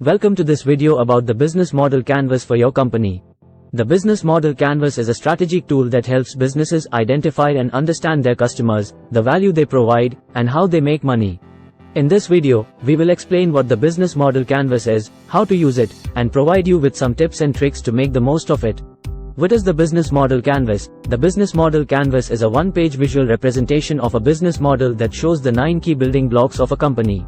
Welcome to this video about the business model canvas for your company. The business model canvas is a strategic tool that helps businesses identify and understand their customers, the value they provide, and how they make money. In this video, we will explain what the business model canvas is, how to use it, and provide you with some tips and tricks to make the most of it. What is the business model canvas? The business model canvas is a one-page visual representation of a business model that shows the 9 key building blocks of a company.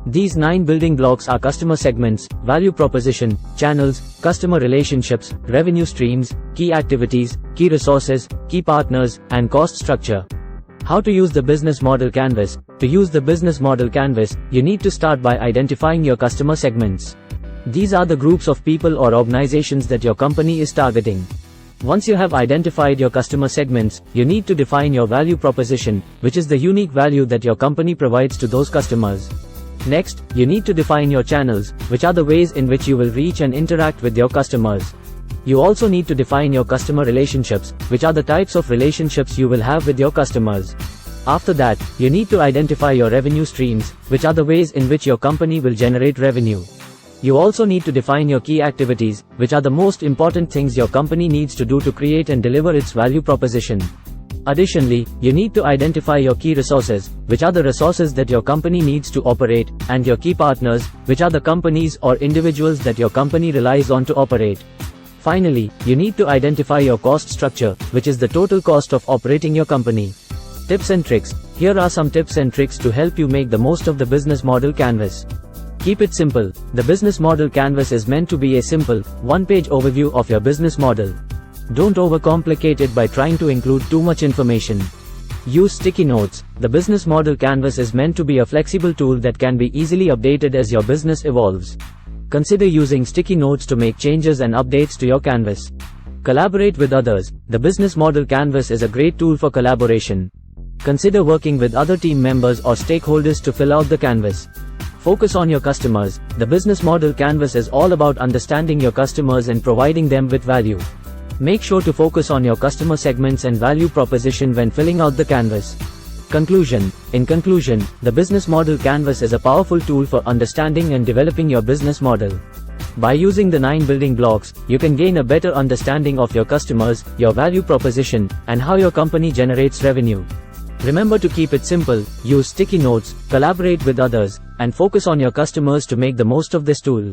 These 9 building blocks are customer segments, value proposition, channels, customer relationships, revenue streams, key activities, key resources, key partners, and cost structure. How to use the business model canvas? To use the business model canvas, you need to start by identifying your customer segments. These are the groups of people or organizations that your company is targeting. Once you have identified your customer segments, you need to define your value proposition, which is the unique value that your company provides to those customers. Next, you need to define your channels, which are the ways in which you will reach and interact with your customers. You also need to define your customer relationships, which are the types of relationships you will have with your customers. After that, you need to identify your revenue streams, which are the ways in which your company will generate revenue. You also need to define your key activities, which are the most important things your company needs to do to create and deliver its value proposition. Additionally, you need to identify your key resources, which are the resources that your company needs to operate, and your key partners, which are the companies or individuals that your company relies on to operate. Finally, you need to identify your cost structure, which is the total cost of operating your company. Tips and tricks. Here are some tips and tricks to help you make the most of the business model canvas. Keep it simple. The business model canvas is meant to be a simple, one-page overview of your business model. Don't overcomplicate it by trying to include too much information. Use sticky notes. The business model canvas is meant to be a flexible tool that can be easily updated as your business evolves. Consider using sticky notes to make changes and updates to your canvas. Collaborate with others. The business model canvas is a great tool for collaboration. Consider working with other team members or stakeholders to fill out the canvas. Focus on your customers. The business model canvas is all about understanding your customers and providing them with value. Make sure to focus on your customer segments and value proposition when filling out the canvas. Conclusion. In conclusion, the business model canvas is a powerful tool for understanding and developing your business model. By using the 9 building blocks, you can gain a better understanding of your customers, your value proposition, and how your company generates revenue. Remember to keep it simple, use sticky notes, collaborate with others, and focus on your customers to make the most of this tool.